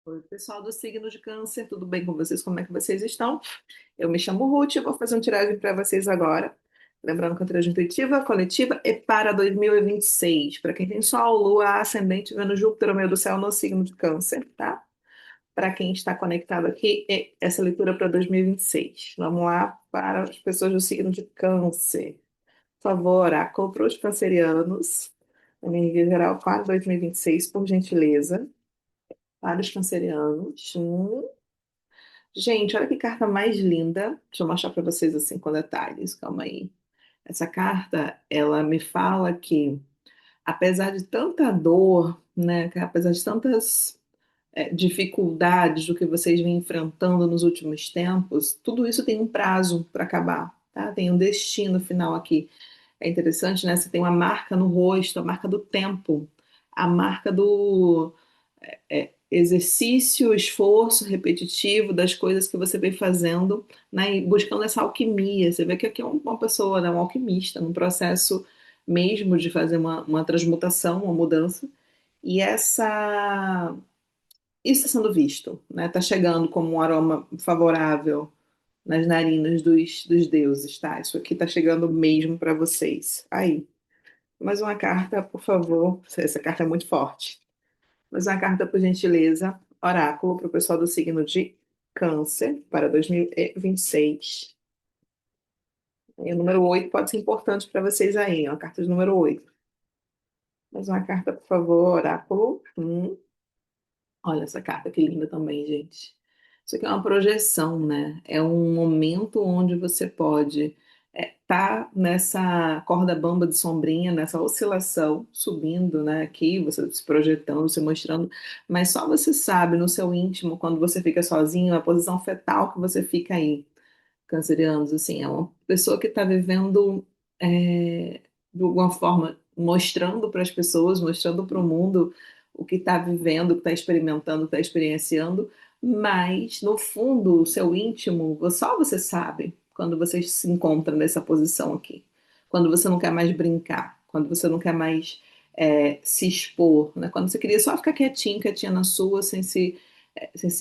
Oi, pessoal do signo de Câncer, tudo bem com vocês? Como é que vocês estão? Eu me chamo Ruth, eu vou fazer uma tiragem para vocês agora. Lembrando que é uma tiragem intuitiva, coletiva e para 2026. Para quem tem Sol, Lua, Ascendente, Vênus, Júpiter, o meio do céu no signo de Câncer, tá? Para quem está conectado aqui, é essa leitura para 2026. Vamos lá para as pessoas do signo de Câncer. Por favor, oráculo para os cancerianos. Energia geral para 2026, por gentileza. Para os cancerianos. Gente, olha que carta mais linda. Deixa eu mostrar para vocês assim com detalhes. Calma aí. Essa carta, ela me fala que, apesar de tanta dor, né, que apesar de tantas dificuldades do que vocês vêm enfrentando nos últimos tempos, tudo isso tem um prazo para acabar, tá? Tem um destino final aqui. É interessante, né? Você tem uma marca no rosto, a marca do tempo, a marca do exercício, esforço repetitivo das coisas que você vem fazendo, né, e buscando essa alquimia. Você vê que aqui é uma pessoa, né, um alquimista, num processo mesmo de fazer uma transmutação, uma mudança. E isso está sendo visto, né? Está chegando como um aroma favorável nas narinas dos deuses, tá? Isso aqui está chegando mesmo para vocês. Aí, mais uma carta, por favor. Essa carta é muito forte. Mais uma carta, por gentileza. Oráculo para o pessoal do signo de Câncer para 2026. E o número 8 pode ser importante para vocês aí, ó. Carta de número 8. Mais uma carta, por favor, oráculo. Olha essa carta que linda também, gente. Isso aqui é uma projeção, né? É um momento onde você pode estar nessa corda bamba de sombrinha, nessa oscilação, subindo, né? Aqui, você se projetando, se mostrando, mas só você sabe no seu íntimo, quando você fica sozinho, a posição fetal que você fica aí, cancerianos, assim, é uma pessoa que está vivendo de alguma forma, mostrando para as pessoas, mostrando para o mundo o que está vivendo, o que está experimentando, está experienciando, mas no fundo, o seu íntimo, só você sabe quando você se encontra nessa posição aqui, quando você não quer mais brincar, quando você não quer mais se expor, né? Quando você queria só ficar quietinho, quietinha na sua, sem se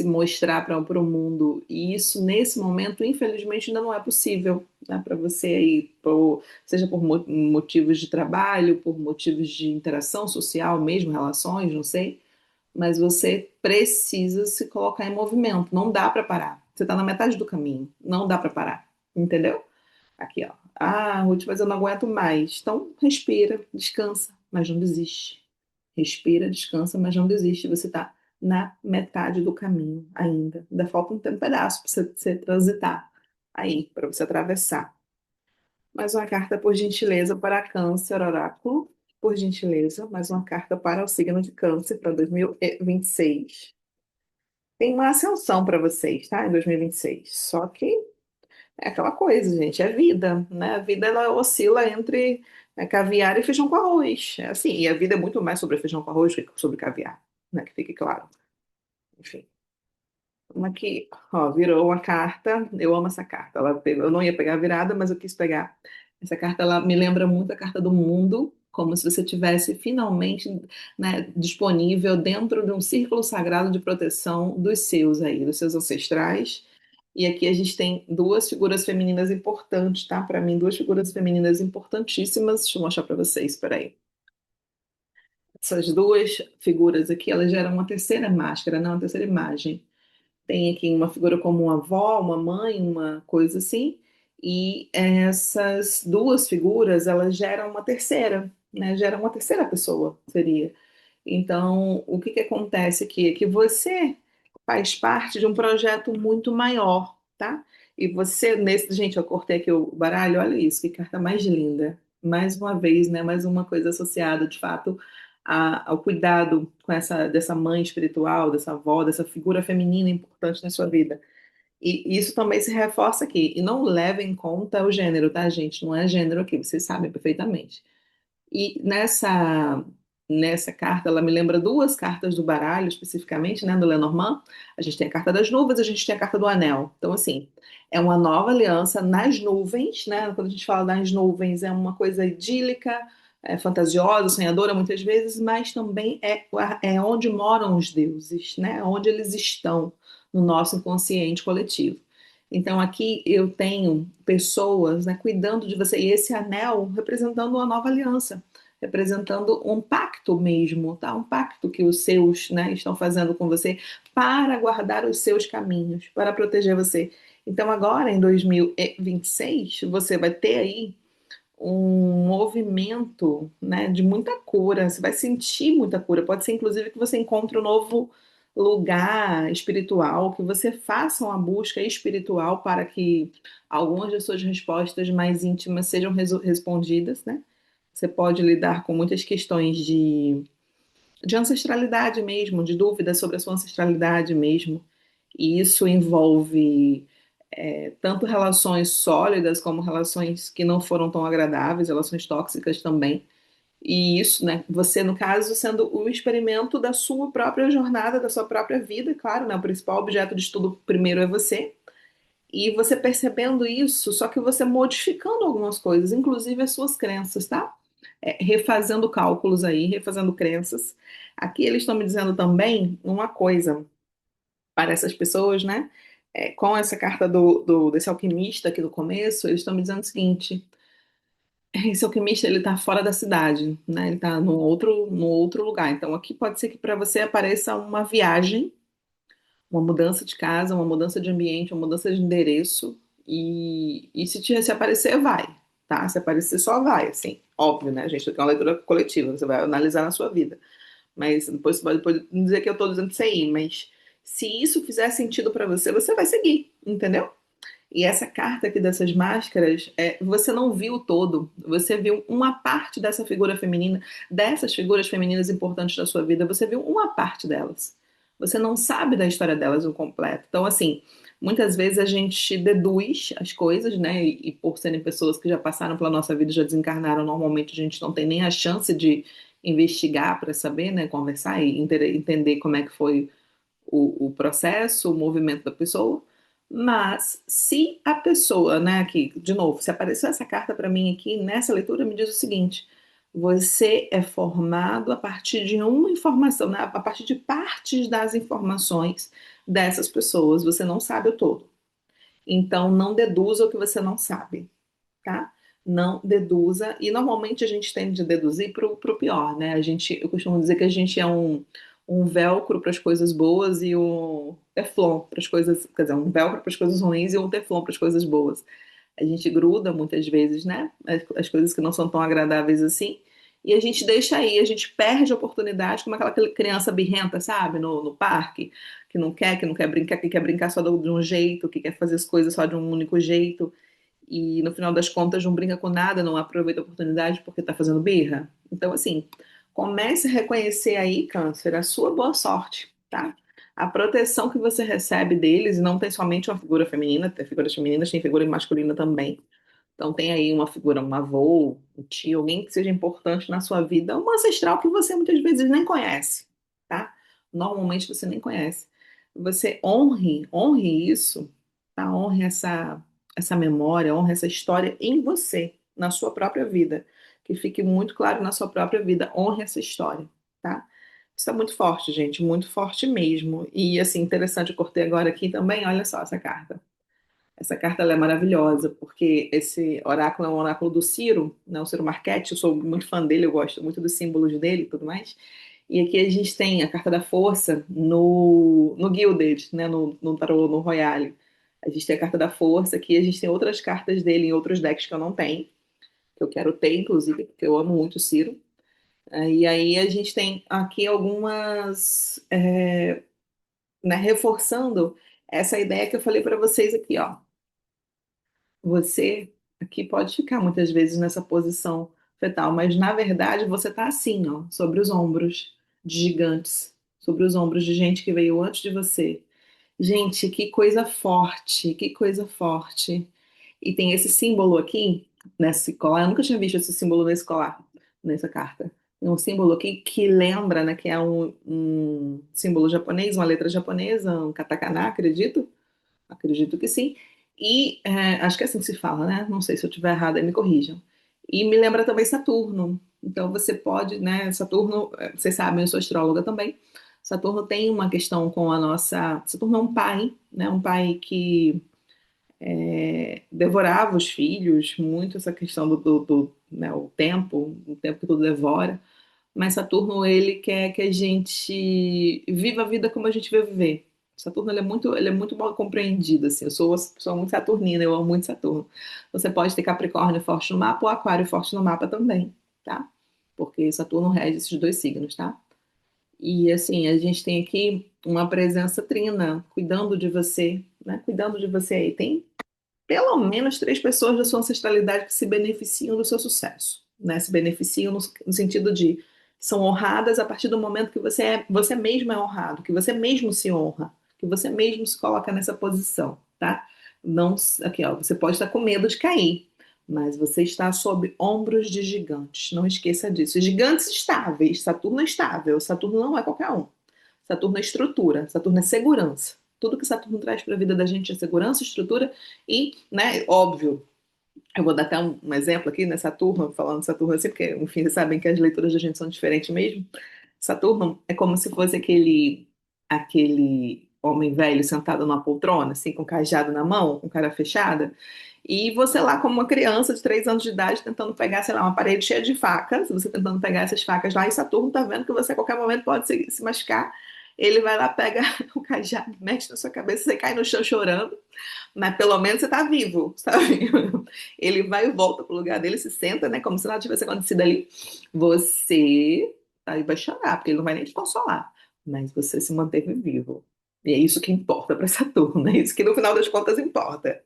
mostrar para o mundo. E isso, nesse momento, infelizmente, ainda não é possível, né, para você aí, seja por motivos de trabalho, por motivos de interação social mesmo, relações, não sei, mas você precisa se colocar em movimento. Não dá para parar. Você está na metade do caminho. Não dá para parar. Entendeu? Aqui, ó. Ah, Ruth, mas eu não aguento mais. Então, respira, descansa, mas não desiste. Respira, descansa, mas não desiste. Você está na metade do caminho ainda. Ainda falta um pedaço para você transitar aí, para você atravessar. Mais uma carta, por gentileza, para Câncer, oráculo. Por gentileza, mais uma carta para o signo de Câncer para 2026. Tem uma ascensão para vocês, tá? Em 2026. Só que é aquela coisa, gente, é vida, né? A vida ela oscila entre caviar e feijão com arroz. É assim, e a vida é muito mais sobre feijão com arroz do que sobre caviar, né? Que fique claro. Enfim. Uma aqui, ó, virou uma carta. Eu amo essa carta. Eu não ia pegar a virada, mas eu quis pegar. Essa carta ela me lembra muito a carta do mundo, como se você tivesse finalmente, né, disponível dentro de um círculo sagrado de proteção dos seus aí, dos seus ancestrais. E aqui a gente tem duas figuras femininas importantes, tá? Para mim, duas figuras femininas importantíssimas. Deixa eu mostrar para vocês, peraí. Essas duas figuras aqui, elas geram uma terceira máscara, não, uma terceira imagem. Tem aqui uma figura como uma avó, uma mãe, uma coisa assim, e essas duas figuras, elas geram uma terceira, né? Geram uma terceira pessoa, seria. Então, o que que acontece aqui é que você faz parte de um projeto muito maior, tá? E você, gente, eu cortei aqui o baralho, olha isso, que carta mais linda. Mais uma vez, né? Mais uma coisa associada, de fato, ao cuidado com dessa mãe espiritual, dessa avó, dessa figura feminina importante na sua vida. E isso também se reforça aqui. E não leve em conta o gênero, tá, gente? Não é gênero aqui, vocês sabem perfeitamente. E nessa carta, ela me lembra duas cartas do baralho, especificamente, né, do Lenormand. A gente tem a carta das nuvens, a gente tem a carta do anel. Então, assim, é uma nova aliança nas nuvens, né? Quando a gente fala das nuvens, é uma coisa idílica, fantasiosa, sonhadora muitas vezes, mas também é onde moram os deuses, né? Onde eles estão no nosso inconsciente coletivo. Então aqui eu tenho pessoas, né, cuidando de você, e esse anel representando uma nova aliança, representando um pacto mesmo, tá? Um pacto que os seus, né, estão fazendo com você para guardar os seus caminhos, para proteger você. Então agora em 2026 você vai ter aí um movimento, né, de muita cura. Você vai sentir muita cura. Pode ser, inclusive, que você encontre um novo lugar espiritual, que você faça uma busca espiritual para que algumas das suas respostas mais íntimas sejam respondidas, né? Você pode lidar com muitas questões de ancestralidade mesmo, de dúvidas sobre a sua ancestralidade mesmo. E isso envolve tanto relações sólidas como relações que não foram tão agradáveis, relações tóxicas também. E isso, né, você, no caso, sendo o experimento da sua própria jornada, da sua própria vida, claro, né, o principal objeto de estudo primeiro é você, e você percebendo isso, só que você modificando algumas coisas, inclusive as suas crenças, tá? Refazendo cálculos aí, refazendo crenças. Aqui eles estão me dizendo também uma coisa para essas pessoas, né? Com essa carta desse alquimista aqui no começo, eles estão me dizendo o seguinte: esse alquimista ele está fora da cidade, né? Ele está no outro lugar. Então aqui pode ser que para você apareça uma viagem, uma mudança de casa, uma mudança de ambiente, uma mudança de endereço. E se aparecer, vai, tá? Se aparecer, só vai, assim. Óbvio, né? A gente tem uma leitura coletiva, você vai analisar na sua vida. Mas depois você pode dizer que eu estou dizendo pra você ir, mas se isso fizer sentido para você, você vai seguir, entendeu? E essa carta aqui dessas máscaras, você não viu o todo, você viu uma parte dessa figura feminina, dessas figuras femininas importantes da sua vida, você viu uma parte delas. Você não sabe da história delas no completo. Então, assim, muitas vezes a gente deduz as coisas, né? E por serem pessoas que já passaram pela nossa vida e já desencarnaram, normalmente a gente não tem nem a chance de investigar para saber, né? Conversar e entender como é que foi o processo, o movimento da pessoa. Mas se a pessoa, né, aqui, de novo, se apareceu essa carta para mim aqui nessa leitura, me diz o seguinte: você é formado a partir de uma informação, né, a partir de partes das informações dessas pessoas. Você não sabe o todo. Então, não deduza o que você não sabe, tá? Não deduza. E normalmente a gente tende a deduzir para o pior, né? Eu costumo dizer que a gente é um velcro para as coisas boas e um teflon para as coisas, quer dizer, um velcro para as coisas ruins e um teflon para as coisas boas. A gente gruda muitas vezes, né? As coisas que não são tão agradáveis assim. E a gente deixa aí, a gente perde a oportunidade, como aquela criança birrenta, sabe, no parque, que não quer brincar, que quer brincar só de um jeito, que quer fazer as coisas só de um único jeito e no final das contas não brinca com nada, não aproveita a oportunidade porque está fazendo birra. Então, assim, comece a reconhecer aí, Câncer, a sua boa sorte, tá? A proteção que você recebe deles, e não tem somente uma figura feminina, tem figuras femininas, tem figura masculina também. Então tem aí uma figura, um avô, um tio, alguém que seja importante na sua vida, um ancestral que você muitas vezes nem conhece, tá? Normalmente você nem conhece. Você honre isso, tá? Honre essa memória, honre essa história em você, na sua própria vida. Que fique muito claro na sua própria vida, honre essa história, tá? Isso é muito forte, gente, muito forte mesmo. E assim, interessante, eu cortei agora aqui também, olha só essa carta. Essa carta ela é maravilhosa, porque esse oráculo é um oráculo do Ciro, né, o Ciro Marchetti, eu sou muito fã dele, eu gosto muito dos símbolos dele e tudo mais. E aqui a gente tem a carta da força no Gilded, né, no Tarot, no Royale. A gente tem a carta da força, aqui a gente tem outras cartas dele em outros decks que eu não tenho, que eu quero ter, inclusive, porque eu amo muito o Ciro. E aí a gente tem aqui algumas, né, reforçando essa ideia que eu falei para vocês aqui, ó. Você aqui pode ficar muitas vezes nessa posição fetal, mas na verdade você está assim, ó, sobre os ombros de gigantes, sobre os ombros de gente que veio antes de você. Gente, que coisa forte, que coisa forte. E tem esse símbolo aqui, nesse colar, eu nunca tinha visto esse símbolo nesse colar, nessa carta. Tem um símbolo aqui que lembra, né, que é um símbolo japonês, uma letra japonesa, um katakana, acredito. Acredito que sim. E acho que é assim que se fala, né? Não sei se eu estiver errada, me corrijam. E me lembra também Saturno. Então você pode, né? Saturno, vocês sabem, eu sou astróloga também. Saturno tem uma questão com a nossa. Saturno é um pai, né? Um pai que devorava os filhos, muito essa questão né, o tempo que tudo devora. Mas Saturno, ele quer que a gente viva a vida como a gente vai viver. Saturno, ele é muito mal compreendido, assim. Eu sou uma pessoa muito saturnina, eu amo muito Saturno. Você pode ter Capricórnio forte no mapa ou Aquário forte no mapa também, tá? Porque Saturno rege esses dois signos, tá? E, assim, a gente tem aqui uma presença trina, cuidando de você, né? Cuidando de você aí. Tem pelo menos três pessoas da sua ancestralidade que se beneficiam do seu sucesso, né? Se beneficiam no sentido de são honradas a partir do momento que você mesmo é honrado, que você mesmo se honra, que você mesmo se coloca nessa posição, tá? Não, aqui, ó, você pode estar com medo de cair, mas você está sob ombros de gigantes. Não esqueça disso. Gigantes estáveis. Saturno é estável. Saturno não é qualquer um. Saturno é estrutura. Saturno é segurança. Tudo que Saturno traz para a vida da gente é segurança, estrutura e, né, óbvio, eu vou dar até um exemplo aqui, né, Saturno, falando de Saturno assim, porque, enfim, vocês sabem que as leituras da gente são diferentes mesmo. Saturno é como se fosse aquele homem velho sentado numa poltrona, assim, com cajado na mão, com cara fechada, e você lá como uma criança de 3 anos de idade tentando pegar, sei lá, uma parede cheia de facas, você tentando pegar essas facas lá, e Saturno tá vendo que você a qualquer momento pode se machucar, ele vai lá, pega o cajado, mete na sua cabeça, você cai no chão chorando, mas pelo menos você tá vivo, sabe? Ele vai e volta pro lugar dele, se senta, né? Como se nada tivesse acontecido ali. Você aí vai chorar, porque ele não vai nem te consolar. Mas você se manteve vivo. E é isso que importa para Saturno, é isso que no final das contas importa,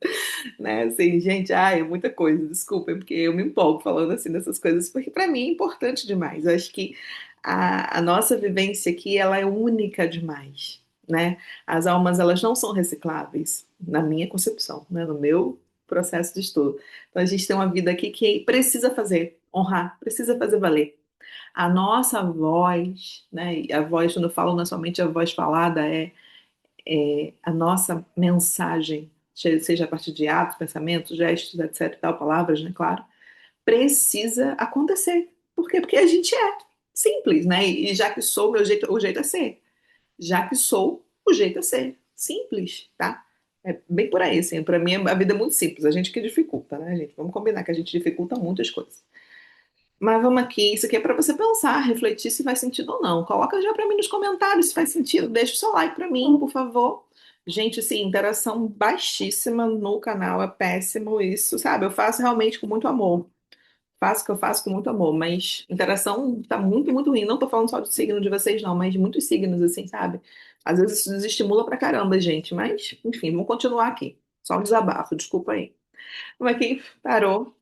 né? Assim, gente, ai, é muita coisa, desculpem, porque eu me empolgo falando assim dessas coisas, porque para mim é importante demais. Eu acho que a nossa vivência aqui, ela é única demais, né? As almas, elas não são recicláveis, na minha concepção, né? No meu processo de estudo. Então, a gente tem uma vida aqui que precisa fazer, honrar, precisa fazer valer. A nossa voz, né? E a voz, quando eu falo, não é somente a voz falada, é a nossa mensagem, seja a partir de atos, pensamentos, gestos, etc, e tal, palavras, né? Claro, precisa acontecer. Por quê? Porque a gente é simples, né? E já que sou, o jeito é ser. Já que sou, o jeito é ser. Simples, tá? É bem por aí, assim. Pra mim, a vida é muito simples. A gente que dificulta, né, gente? Vamos combinar que a gente dificulta muitas coisas. Mas vamos aqui, isso aqui é para você pensar, refletir se faz sentido ou não. Coloca já para mim nos comentários se faz sentido. Deixa o seu like para mim, por favor. Gente, assim, interação baixíssima no canal, é péssimo isso, sabe? Eu faço realmente com muito amor. Faço o que eu faço com muito amor, mas interação tá muito, muito ruim. Não tô falando só do signo de vocês, não, mas de muitos signos, assim, sabe? Às vezes isso desestimula pra caramba, gente. Mas, enfim, vamos continuar aqui. Só um desabafo, desculpa aí. Como é que parou?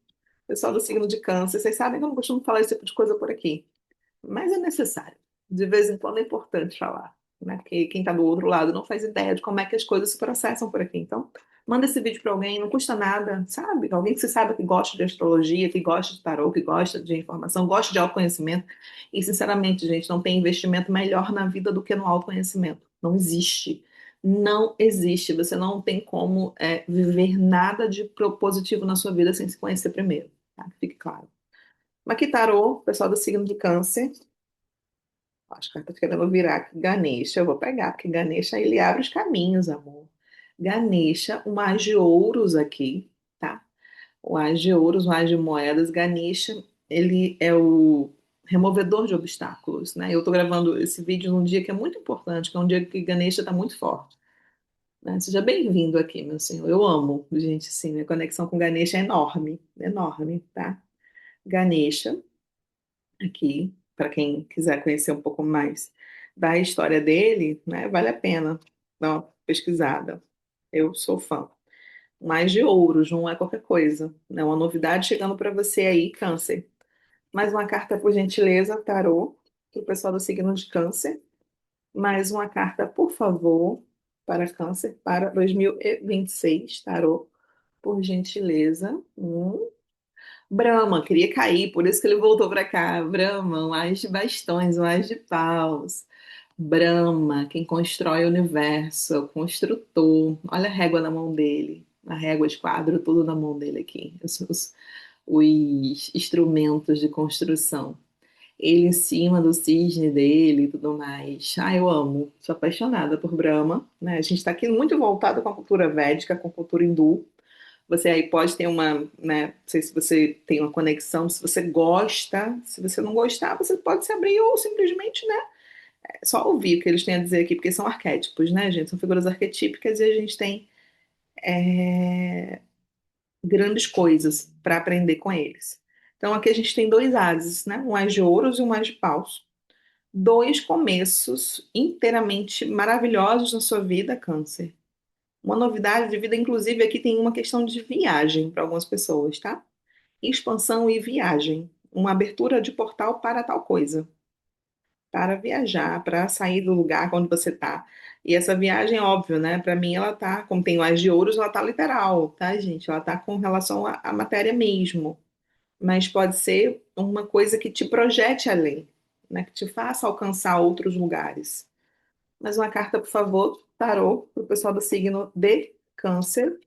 Pessoal do signo de câncer, vocês sabem que eu não costumo falar esse tipo de coisa por aqui, mas é necessário. De vez em quando é importante falar, né? Porque quem está do outro lado não faz ideia de como é que as coisas se processam por aqui. Então, manda esse vídeo para alguém, não custa nada, sabe? Alguém que você sabe que gosta de astrologia, que gosta de tarô, que gosta de informação, gosta de autoconhecimento. E, sinceramente, gente, não tem investimento melhor na vida do que no autoconhecimento. Não existe. Não existe. Você não tem como viver nada de positivo na sua vida sem se conhecer primeiro. Tá? Que fique claro. Mas que tarô, pessoal do signo de câncer. Acho que ela tá querendo virar aqui Ganesha. Eu vou pegar, porque Ganesha ele abre os caminhos, amor. Ganesha, o mais de ouros aqui, tá? O as de ouros, o as de moedas. Ganesha, ele é o removedor de obstáculos, né? Eu tô gravando esse vídeo num dia que é muito importante, que é um dia que Ganesha tá muito forte, né? Seja bem-vindo aqui, meu senhor. Eu amo, gente, sim. Minha conexão com Ganesha é enorme, enorme, tá? Ganesha aqui, para quem quiser conhecer um pouco mais da história dele, né, vale a pena dar uma pesquisada. Eu sou fã. Mais de ouros, não é qualquer coisa. É uma novidade chegando para você aí, Câncer. Mais uma carta, por gentileza, tarô, para o pessoal do signo de Câncer. Mais uma carta, por favor, para Câncer, para 2026, tarô, por gentileza. Brahma, queria cair, por isso que ele voltou para cá. Brahma, um as de bastões, um as de paus. Brahma, quem constrói o universo, é o construtor. Olha a régua na mão dele. A régua, tudo na mão dele aqui. Os instrumentos de construção. ele em cima do cisne dele e tudo mais. Ah, eu amo, sou apaixonada por Brahma, né? A gente está aqui muito voltado com a cultura védica, com a cultura hindu. Você aí pode ter uma, né? Não sei se você tem uma conexão, se você gosta, se você não gostar, você pode se abrir ou simplesmente, né? Só ouvir o que eles têm a dizer aqui, porque são arquétipos, né, gente? São figuras arquetípicas e a gente tem grandes coisas para aprender com eles. Então aqui a gente tem dois ases, né? Um as de ouros e um as de paus. Dois começos inteiramente maravilhosos na sua vida, Câncer. Uma novidade de vida, inclusive aqui tem uma questão de viagem para algumas pessoas, tá? Expansão e viagem. Uma abertura de portal para tal coisa. Para viajar, para sair do lugar onde você está. E essa viagem, óbvio, né? Para mim, ela tá, como tem mais de ouros, ela tá literal, tá, gente? Ela tá com relação à matéria mesmo. Mas pode ser uma coisa que te projete além, né? Que te faça alcançar outros lugares. Mais uma carta, por favor, tarô, para o pessoal do signo de Câncer.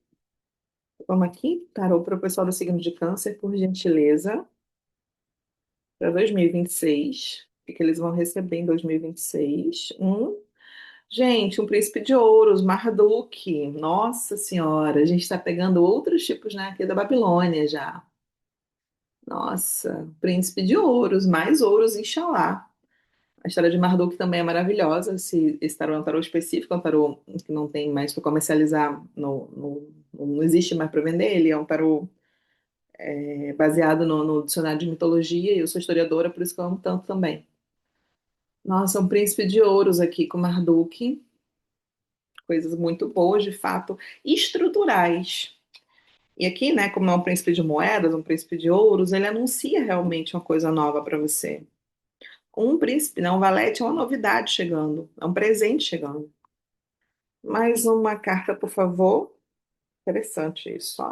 Vamos aqui, tarô para o pessoal do signo de Câncer, por gentileza, para 2026. O que eles vão receber em 2026? Gente, um príncipe de ouros, Marduk. Nossa Senhora, a gente está pegando outros tipos, né, aqui da Babilônia já. Nossa, príncipe de ouros, mais ouros, Inxalá. A história de Marduk também é maravilhosa. Esse tarô é um tarô específico, é um tarô que não tem mais para comercializar, não existe mais para vender. Ele é um tarô baseado no dicionário de mitologia, e eu sou historiadora, por isso que eu amo tanto também. Nossa, um príncipe de ouros aqui com Marduk. Coisas muito boas, de fato, estruturais. E aqui, né, como é um príncipe de moedas, um príncipe de ouros, ele anuncia realmente uma coisa nova para você. Um príncipe, né, um valete é uma novidade chegando, é um presente chegando. Mais uma carta, por favor. Interessante isso.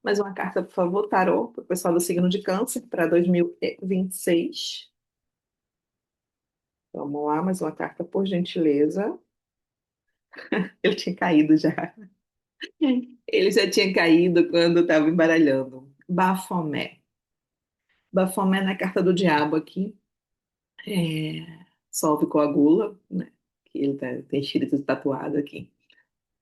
Mais uma carta, por favor, tarô, para o pessoal do signo de Câncer, para 2026. Vamos lá, mais uma carta, por gentileza. Ele tinha caído já. Ele já tinha caído quando eu estava embaralhando. Bafomé. Bafomé na carta do diabo aqui. Solve coagula, né? Que ele tem escrito tatuado aqui.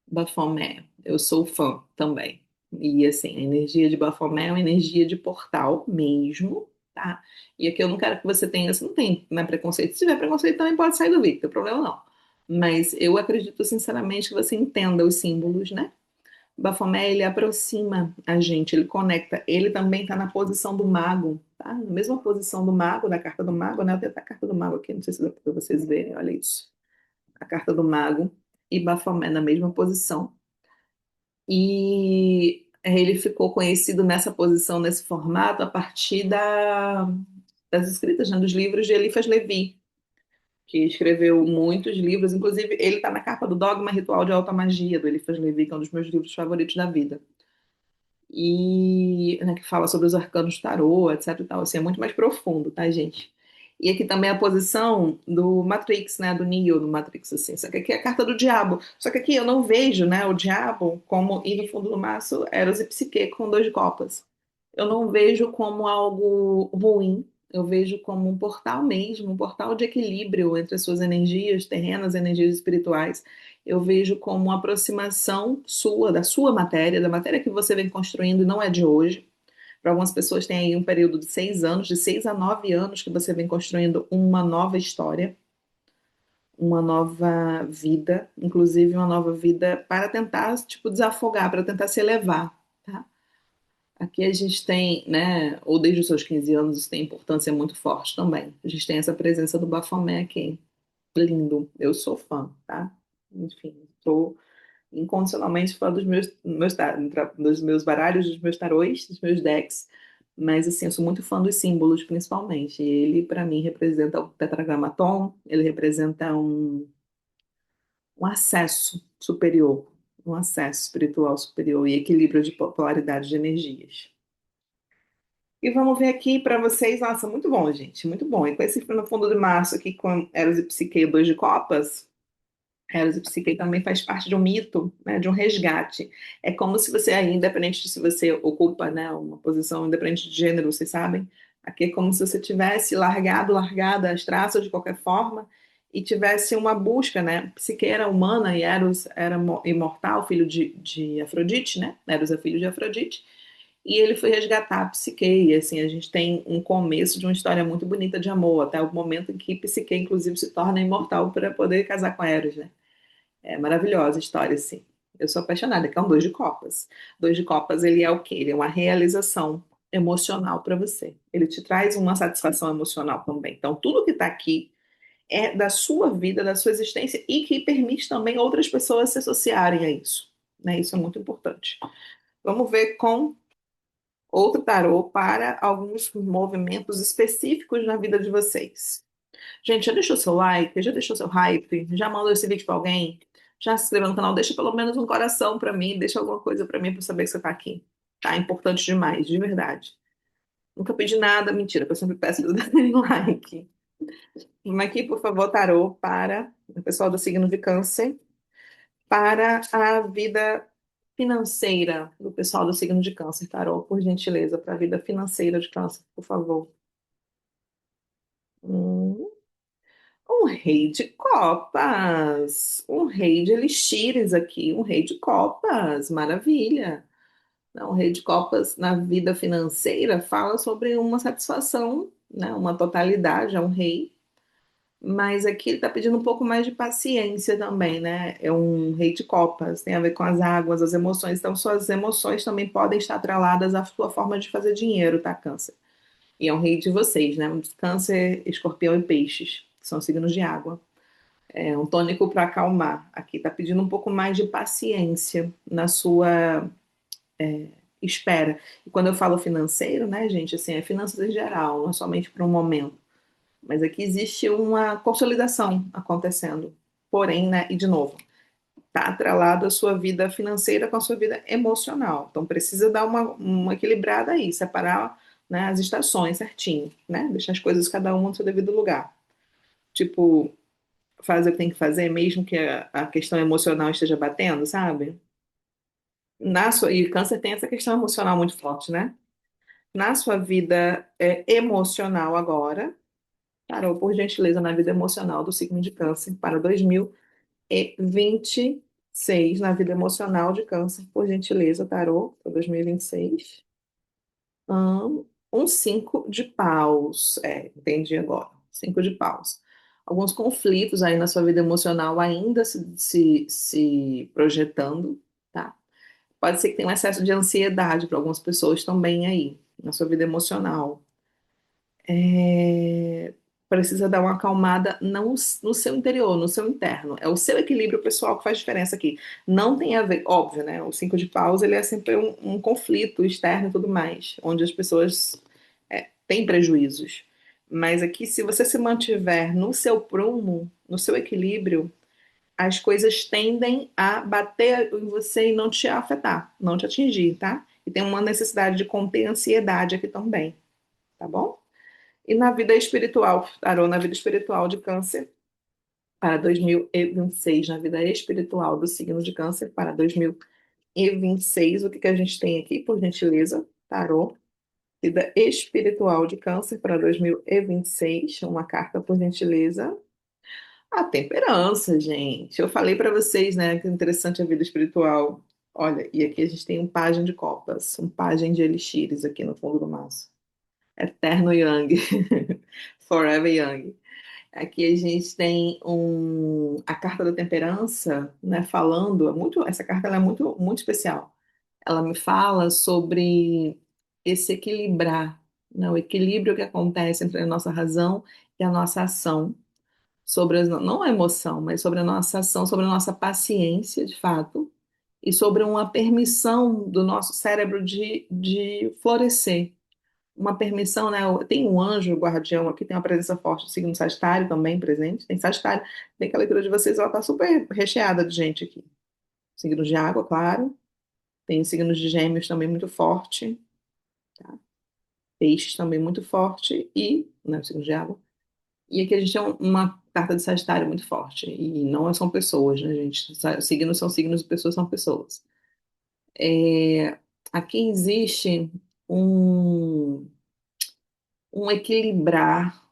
Bafomé. Eu sou fã também. E assim, a energia de Bafomé é uma energia de portal mesmo, tá? E aqui eu não quero que você tenha, você não tem, né, preconceito. Se tiver preconceito, também pode sair do vídeo, não tem problema não. Mas eu acredito sinceramente que você entenda os símbolos, né? Bafomé, ele aproxima a gente, ele conecta. Ele também está na posição do mago, tá? Na mesma posição do mago, da carta do mago, né? Eu tenho até a carta do mago aqui, não sei se dá para vocês verem, olha isso. A carta do mago e Bafomé na mesma posição. E ele ficou conhecido nessa posição, nesse formato, a partir das escritas, né, dos livros de Eliphas Levi, que escreveu muitos livros, inclusive ele está na capa do Dogma Ritual de Alta Magia, do Eliphas Levi, que é um dos meus livros favoritos da vida. E né, que fala sobre os arcanos do tarô, etc e tal, assim, é muito mais profundo, tá, gente? E aqui também a posição do Matrix, né, do Neo do Matrix, assim, só que aqui é a carta do diabo, só que aqui eu não vejo, né, o diabo como, e no fundo do maço, Eros e Psique com dois copas. Eu não vejo como algo ruim, eu vejo como um portal mesmo, um portal de equilíbrio entre as suas energias terrenas e energias espirituais. Eu vejo como uma aproximação sua, da sua matéria, da matéria que você vem construindo e não é de hoje. Para algumas pessoas tem aí um período de 6 anos, de 6 a 9 anos que você vem construindo uma nova história, uma nova vida, inclusive uma nova vida para tentar, tipo, desafogar, para tentar se elevar, tá? Aqui a gente tem, né, ou desde os seus 15 anos, isso tem importância muito forte também. A gente tem essa presença do Bafomé aqui. Lindo. Eu sou fã, tá? Enfim, estou incondicionalmente fã dos meus baralhos, dos meus tarôs, dos meus decks. Mas, assim, eu sou muito fã dos símbolos, principalmente. E ele, para mim, representa o tetragramaton, ele representa um acesso superior, um acesso espiritual superior e equilíbrio de polaridade de energias. E vamos ver aqui para vocês. Nossa, muito bom, gente, muito bom. E com esse no fundo de março aqui com Eros e Psique, o dois de copas, Eros e Psique também faz parte de um mito, né, de um resgate. É como se você aí, independente de se você ocupa, né, uma posição independente de gênero, vocês sabem, Aqui é como se você tivesse largada as traças de qualquer forma e tivesse uma busca, né? Psique era humana e Eros era imortal, filho de Afrodite, né? Eros é filho de Afrodite. E ele foi resgatar a Psique, e assim, a gente tem um começo de uma história muito bonita de amor, até o momento em que Psique, inclusive, se torna imortal para poder casar com Eros, né? É maravilhosa a história, assim. Eu sou apaixonada, que é um dois de copas. Dois de copas, ele é o quê? Ele é uma realização emocional para você. Ele te traz uma satisfação emocional também. Então, tudo que está aqui é da sua vida, da sua existência e que permite também outras pessoas se associarem a isso. Né? Isso é muito importante. Vamos ver com outro tarô para alguns movimentos específicos na vida de vocês. Gente, já deixou seu like, já deixou seu hype, já mandou esse vídeo pra alguém, já se inscreveu no canal, deixa pelo menos um coração pra mim, deixa alguma coisa pra mim pra eu saber que você tá aqui. Tá? É importante demais, de verdade. Nunca pedi nada, mentira, que eu sempre peço pra darem like. Vamos aqui, por favor, tarô para o pessoal do signo de câncer, para a vida financeira do pessoal do signo de câncer, tarô, por gentileza, para a vida financeira de câncer, por favor. Hum. Um rei de copas, um rei de elixires aqui, um rei de copas, maravilha. Não, o rei de copas na vida financeira fala sobre uma satisfação, né, uma totalidade, é um rei, mas aqui ele está pedindo um pouco mais de paciência também, né? É um rei de copas, tem a ver com as águas, as emoções, então suas emoções também podem estar atreladas à sua forma de fazer dinheiro, tá, Câncer? E é um rei de vocês, né? Câncer, Escorpião e Peixes, que são signos de água. É um tônico para acalmar. Aqui está pedindo um pouco mais de paciência na sua espera. E quando eu falo financeiro, né, gente, assim, é finanças em geral, não é somente para um momento. Mas aqui existe uma consolidação acontecendo. Porém, né, e de novo, está atrelado a sua vida financeira com a sua vida emocional. Então precisa dar uma equilibrada aí, separar, né, as estações certinho, né? Deixar as coisas cada uma no seu devido lugar. Tipo, fazer o que tem que fazer, mesmo que a questão emocional esteja batendo, sabe? E câncer tem essa questão emocional muito forte, né? Na sua vida emocional agora, tarô, por gentileza, na vida emocional do signo de câncer para 2026, na vida emocional de câncer, por gentileza, tarô, para 2026. Um cinco de paus. É, entendi agora. Cinco de paus. Alguns conflitos aí na sua vida emocional ainda se projetando, tá? Pode ser que tenha um excesso de ansiedade para algumas pessoas também aí, na sua vida emocional. É, precisa dar uma acalmada não no seu interior, no seu interno. É o seu equilíbrio pessoal que faz diferença aqui. Não tem a ver, óbvio, né? O cinco de paus, ele é sempre um conflito externo e tudo mais, onde as pessoas têm prejuízos. Mas aqui, se você se mantiver no seu prumo, no seu equilíbrio, as coisas tendem a bater em você e não te afetar, não te atingir, tá? E tem uma necessidade de conter a ansiedade aqui também, tá bom? E na vida espiritual, tarô, na vida espiritual de câncer, para 2026, na vida espiritual do signo de câncer, para 2026, o que que a gente tem aqui, por gentileza? Tarô, vida espiritual de câncer para 2026, uma carta, por gentileza. A temperança, gente. Eu falei para vocês, né, que é interessante a vida espiritual. Olha, e aqui a gente tem um pajem de copas, um pajem de elixires aqui no fundo do maço. Eterno Young. Forever Young. Aqui a gente tem a carta da temperança, né, falando, essa carta ela é muito especial. Ela me fala sobre esse equilibrar, né, o equilíbrio que acontece entre a nossa razão e a nossa ação sobre não a emoção, mas sobre a nossa ação, sobre a nossa paciência, de fato, e sobre uma permissão do nosso cérebro de florescer. Uma permissão, né? Tem um anjo guardião aqui, tem uma presença forte, signo Sagitário também presente. Tem Sagitário, tem que a leitura de vocês, ela tá super recheada de gente aqui. Signos de água, claro. Tem signos de Gêmeos também muito forte, tá? Peixes também muito forte e, né, signos de água. E aqui a gente tem uma carta de Sagitário muito forte. E não são pessoas, né, gente? Signos são signos e pessoas são pessoas. Aqui existe um, um equilibrar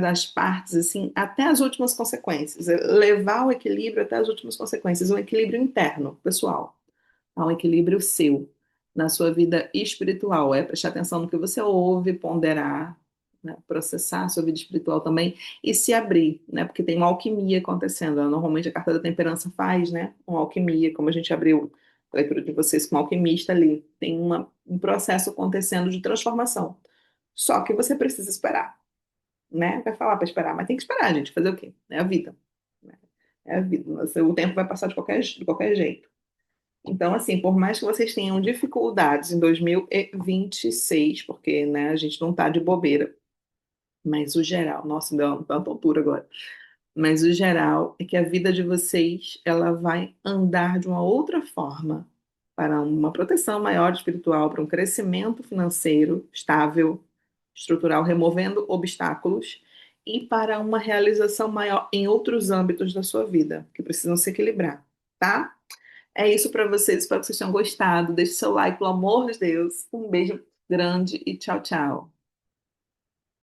das partes, assim, até as últimas consequências, levar o equilíbrio até as últimas consequências, um equilíbrio interno, pessoal, tá? Um equilíbrio seu, na sua vida espiritual, prestar atenção no que você ouve, ponderar, né, processar a sua vida espiritual também e se abrir, né, porque tem uma alquimia acontecendo, normalmente a carta da temperança faz, né, uma alquimia, como a gente abriu a leitura de vocês com um alquimista ali, tem um processo acontecendo de transformação, só que você precisa esperar, né? Vai falar para esperar, mas tem que esperar, gente. Fazer o quê? É a vida, né? É a vida. O tempo vai passar de qualquer jeito. Então, assim, por mais que vocês tenham dificuldades em 2026, porque, né, a gente não tá de bobeira, mas o geral, nossa, deu uma tontura agora. Mas o geral é que a vida de vocês, ela vai andar de uma outra forma para uma proteção maior espiritual, para um crescimento financeiro estável, estrutural, removendo obstáculos e para uma realização maior em outros âmbitos da sua vida, que precisam se equilibrar, tá? É isso para vocês, espero que vocês tenham gostado. Deixe seu like, pelo amor de Deus. Um beijo grande e tchau, tchau.